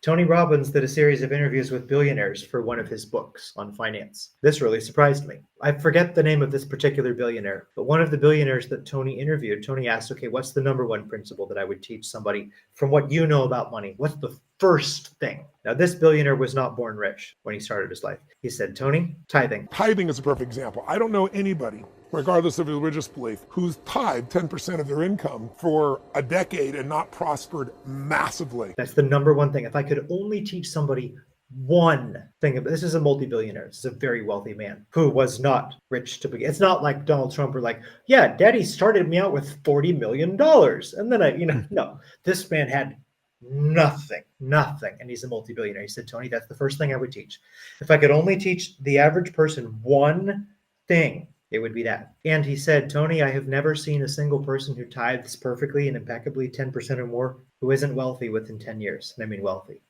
Tony Robbins did a series of interviews with billionaires for one of his books on finance. This really surprised me. I forget the name of this particular billionaire, but one of the billionaires that Tony interviewed, Tony asked, okay, what's the number one principle that I would teach somebody from what you know about money? What's the first thing? Now, this billionaire was not born rich when he started his life. He said, Tony, tithing. Tithing is a perfect example. I don't know anybody, regardless of religious belief, who's tithed 10% of their income for a decade and not prospered massively. That's the number one thing. If I could only teach somebody one thing, this is a multi-billionaire. This is a very wealthy man who was not rich to begin. It's not like Donald Trump or like, yeah, daddy started me out with $40 million. And then no, this man had nothing. And he's a multi-billionaire. He said, Tony, that's the first thing I would teach. If I could only teach the average person one thing, it would be that. And he said, Tony, I have never seen a single person who tithes perfectly and impeccably 10% or more who isn't wealthy within 10 years. And I mean wealthy.